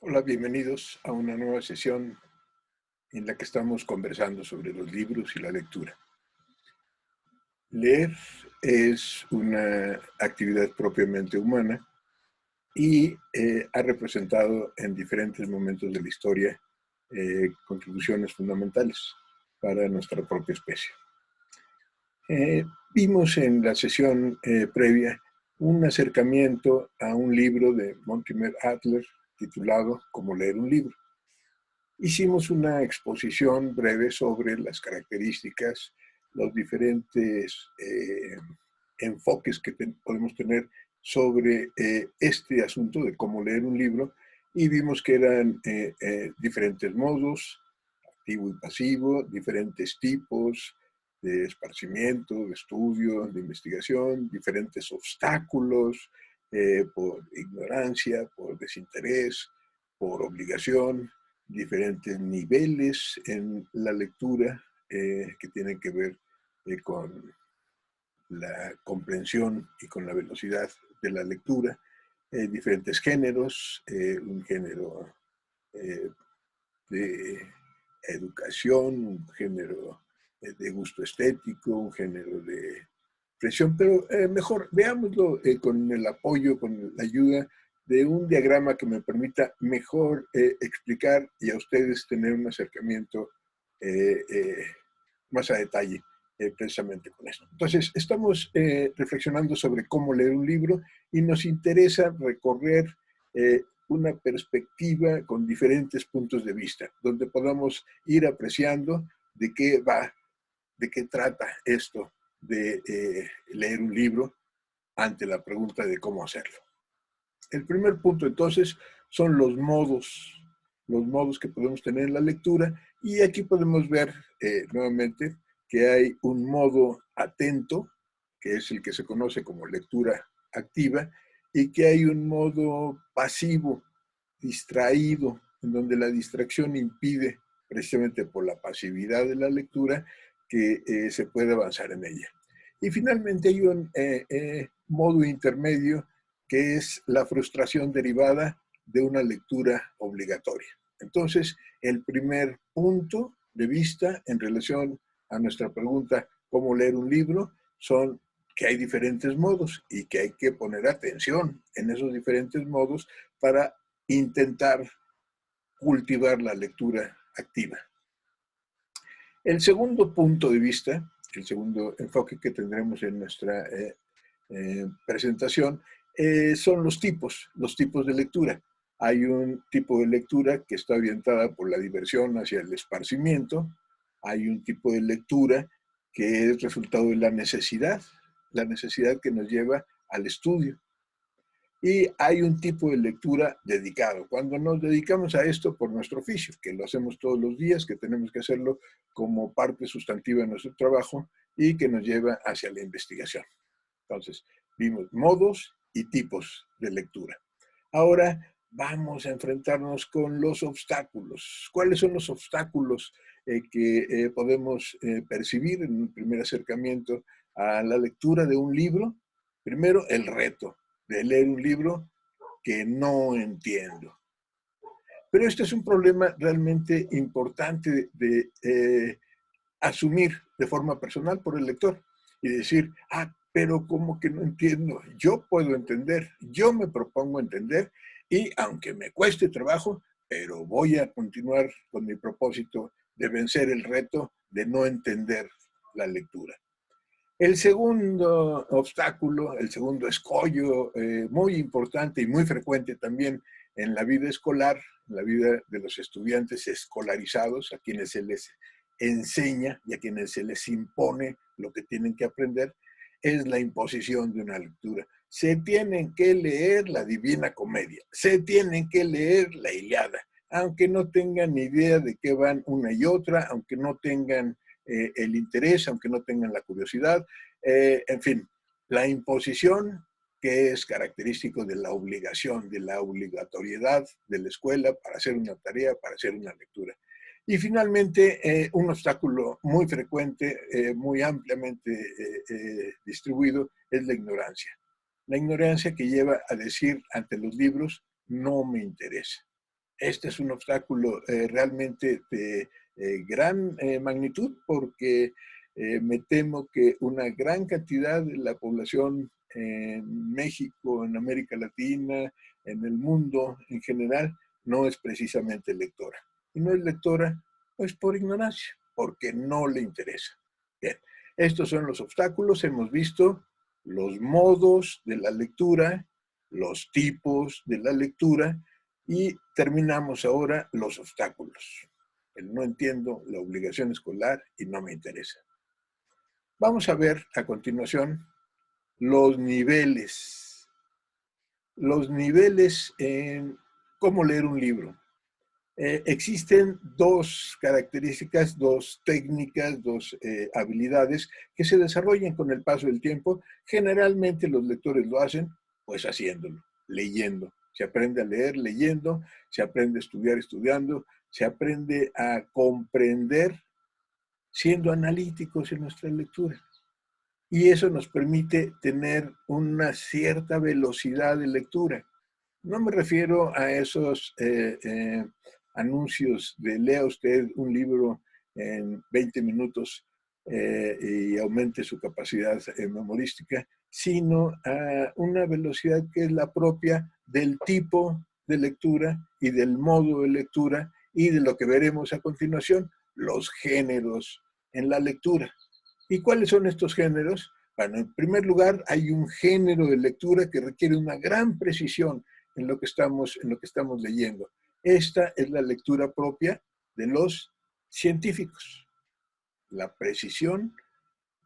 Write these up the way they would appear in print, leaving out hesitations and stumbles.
Hola, bienvenidos a una nueva sesión en la que estamos conversando sobre los libros y la lectura. Leer es una actividad propiamente humana y ha representado en diferentes momentos de la historia contribuciones fundamentales para nuestra propia especie. Vimos en la sesión previa un acercamiento a un libro de Mortimer Adler titulado Cómo leer un libro. Hicimos una exposición breve sobre las características, los diferentes enfoques que podemos tener sobre este asunto de cómo leer un libro y vimos que eran diferentes modos, activo y pasivo, diferentes tipos de esparcimiento, de estudio, de investigación, diferentes obstáculos por ignorancia, por desinterés, por obligación, diferentes niveles en la lectura que tienen que ver con la comprensión y con la velocidad de la lectura, diferentes géneros, un género de educación, un género de gusto estético, un género de presión, pero mejor veámoslo con el apoyo, con la ayuda de un diagrama que me permita mejor explicar y a ustedes tener un acercamiento eh, eh, más a detalle precisamente con esto. Entonces, estamos reflexionando sobre cómo leer un libro y nos interesa recorrer una perspectiva con diferentes puntos de vista, donde podamos ir apreciando de qué va, de qué trata esto de leer un libro ante la pregunta de cómo hacerlo. El primer punto, entonces, son los modos que podemos tener en la lectura, y aquí podemos ver nuevamente que hay un modo atento, que es el que se conoce como lectura activa, y que hay un modo pasivo, distraído, en donde la distracción impide, precisamente por la pasividad de la lectura, que se pueda avanzar en ella. Y finalmente hay un modo intermedio, que es la frustración derivada de una lectura obligatoria. Entonces, el primer punto de vista en relación a nuestra pregunta, ¿cómo leer un libro?, son que hay diferentes modos y que hay que poner atención en esos diferentes modos para intentar cultivar la lectura activa. El segundo punto de vista, el segundo enfoque que tendremos en nuestra presentación, son los tipos de lectura. Hay un tipo de lectura que está orientada por la diversión hacia el esparcimiento, hay un tipo de lectura que es resultado de la necesidad que nos lleva al estudio. Y hay un tipo de lectura dedicado. Cuando nos dedicamos a esto por nuestro oficio, que lo hacemos todos los días, que tenemos que hacerlo como parte sustantiva de nuestro trabajo y que nos lleva hacia la investigación. Entonces, vimos modos y tipos de lectura. Ahora vamos a enfrentarnos con los obstáculos. ¿Cuáles son los obstáculos que podemos percibir en un primer acercamiento a la lectura de un libro? Primero, el reto de leer un libro que no entiendo. Pero este es un problema realmente importante de asumir de forma personal por el lector y decir, pero ¿cómo que no entiendo? Yo puedo entender, yo me propongo entender, y aunque me cueste trabajo, pero voy a continuar con mi propósito de vencer el reto de no entender la lectura. El segundo obstáculo, el segundo escollo muy importante y muy frecuente también en la vida escolar, en la vida de los estudiantes escolarizados, a quienes se les enseña y a quienes se les impone lo que tienen que aprender, es la imposición de una lectura. Se tienen que leer la Divina Comedia, se tienen que leer la Ilíada, aunque no tengan ni idea de qué van una y otra, aunque no tengan el interés, aunque no tengan la curiosidad, en fin, la imposición, que es característico de la obligación, de la obligatoriedad de la escuela para hacer una tarea, para hacer una lectura. Y finalmente, un obstáculo muy frecuente, muy ampliamente distribuido, es la ignorancia. La ignorancia que lleva a decir ante los libros, no me interesa. Este es un obstáculo realmente de gran magnitud porque me temo que una gran cantidad de la población en México, en América Latina, en el mundo en general, no es precisamente lectora. Y no es lectora, pues por ignorancia, porque no le interesa. Bien, estos son los obstáculos. Hemos visto los modos de la lectura, los tipos de la lectura, y terminamos ahora los obstáculos. El no entiendo la obligación escolar y no me interesa. Vamos a ver a continuación los niveles. Los niveles en cómo leer un libro. Existen dos características, dos técnicas, dos habilidades que se desarrollan con el paso del tiempo. Generalmente los lectores lo hacen pues haciéndolo, leyendo. Se aprende a leer leyendo, se aprende a estudiar estudiando, se aprende a comprender siendo analíticos en nuestra lectura. Y eso nos permite tener una cierta velocidad de lectura. No me refiero a esos anuncios de lea usted un libro en 20 minutos y aumente su capacidad memorística, sino a una velocidad que es la propia del tipo de lectura y del modo de lectura y de lo que veremos a continuación, los géneros en la lectura. ¿Y cuáles son estos géneros? Bueno, en primer lugar, hay un género de lectura que requiere una gran precisión en lo que estamos leyendo. Esta es la lectura propia de los científicos. La precisión,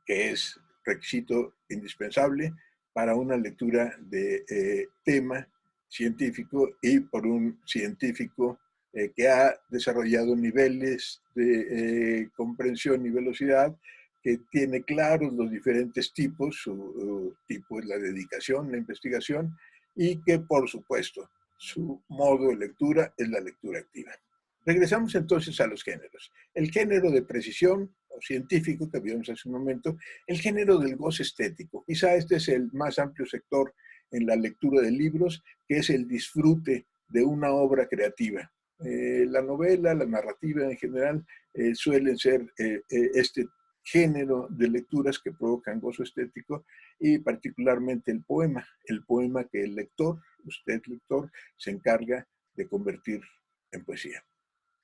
que es requisito indispensable para una lectura de tema científico y por un científico que ha desarrollado niveles de comprensión y velocidad, que tiene claros los diferentes tipos. Su tipo es la dedicación, la investigación, y que, por supuesto, su modo de lectura es la lectura activa. Regresamos entonces a los géneros. El género de precisión o científico que vimos hace un momento, el género del goce estético. Quizá este es el más amplio sector en la lectura de libros, que es el disfrute de una obra creativa. La novela, la narrativa en general, suelen ser este género de lecturas que provocan gozo estético, y particularmente el poema que el lector, usted lector, se encarga de convertir en poesía.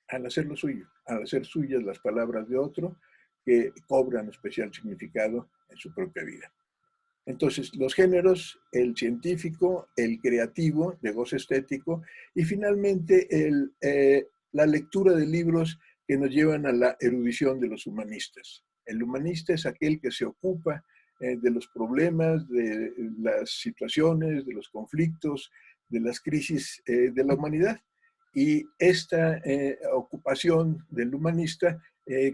Al hacer lo suyo, al hacer suyas las palabras de otro, que cobran especial significado en su propia vida. Entonces, los géneros, el científico, el creativo, de goce estético, y finalmente la lectura de libros que nos llevan a la erudición de los humanistas. El humanista es aquel que se ocupa de los problemas, de las situaciones, de los conflictos, de las crisis de la humanidad. Y esta ocupación del humanista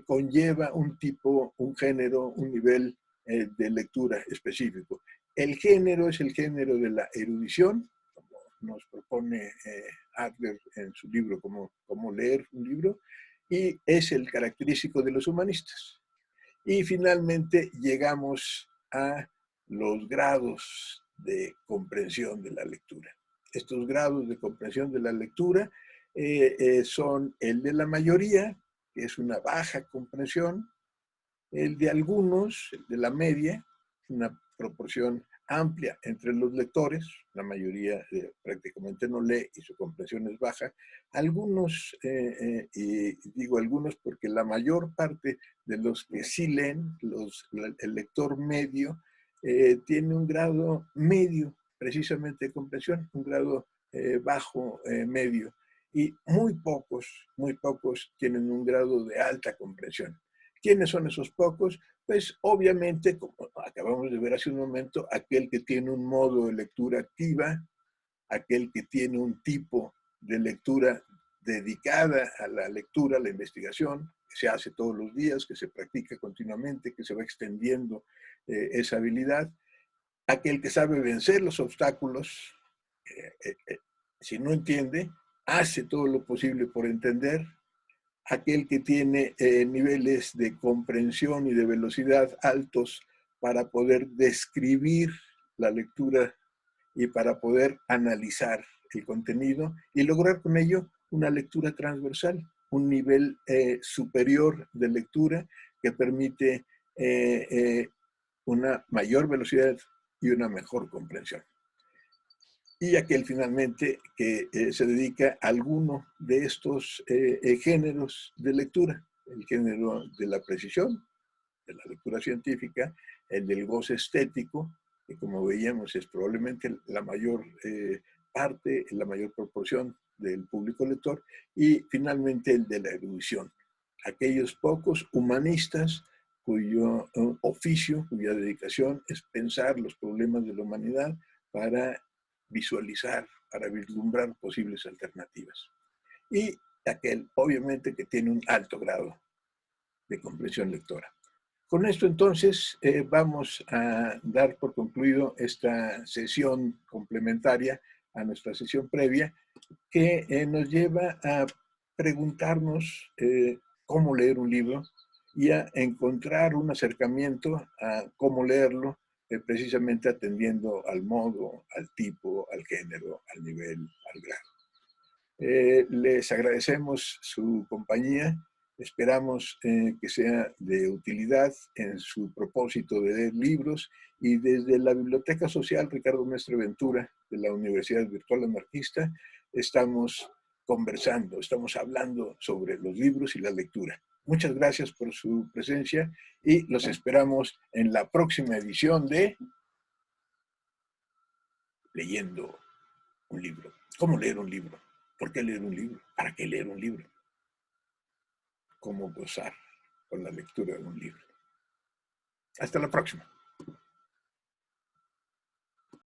conlleva un tipo, un género, un nivel de lectura específico. El género es el género de la erudición, como nos propone Adler en su libro, cómo leer un libro, y es el característico de los humanistas. Y finalmente llegamos a los grados de comprensión de la lectura. Estos grados de comprensión de la lectura son el de la mayoría, que es una baja comprensión, el de algunos, el de la media, una proporción amplia entre los lectores, la mayoría prácticamente no lee y su comprensión es baja. Algunos, y digo algunos porque la mayor parte de los que sí leen, el lector medio, tiene un grado medio precisamente de comprensión, un grado bajo medio, y muy pocos tienen un grado de alta comprensión. ¿Quiénes son esos pocos? Pues obviamente, como acabamos de ver hace un momento, aquel que tiene un modo de lectura activa, aquel que tiene un tipo de lectura dedicada a la lectura, a la investigación, que se hace todos los días, que se practica continuamente, que se va extendiendo esa habilidad, aquel que sabe vencer los obstáculos, si no entiende, hace todo lo posible por entender, aquel que tiene niveles de comprensión y de velocidad altos para poder describir la lectura y para poder analizar el contenido y lograr con ello una lectura transversal, un nivel superior de lectura que permite una mayor velocidad y una mejor comprensión. Y aquel finalmente que se dedica a alguno de estos géneros de lectura, el género de la precisión, de la lectura científica, el del goce estético, que como veíamos es probablemente la mayor parte, la mayor proporción del público lector, y finalmente el de la erudición, aquellos pocos humanistas cuyo oficio, cuya dedicación es pensar los problemas de la humanidad para visualizar, para vislumbrar posibles alternativas. Y aquel, obviamente, que tiene un alto grado de comprensión lectora. Con esto, entonces, vamos a dar por concluido esta sesión complementaria a nuestra sesión previa, que nos lleva a preguntarnos cómo leer un libro y a encontrar un acercamiento a cómo leerlo, precisamente atendiendo al modo, al tipo, al género, al nivel, al grado. Les agradecemos su compañía. Esperamos que sea de utilidad en su propósito de leer libros, y desde la Biblioteca Social Ricardo Mestre Ventura de la Universidad Virtual Anarquista estamos conversando, estamos hablando sobre los libros y la lectura. Muchas gracias por su presencia y los esperamos en la próxima edición de Leyendo un libro. ¿Cómo leer un libro? ¿Por qué leer un libro? ¿Para qué leer un libro? ¿Cómo gozar con la lectura de un libro? Hasta la próxima.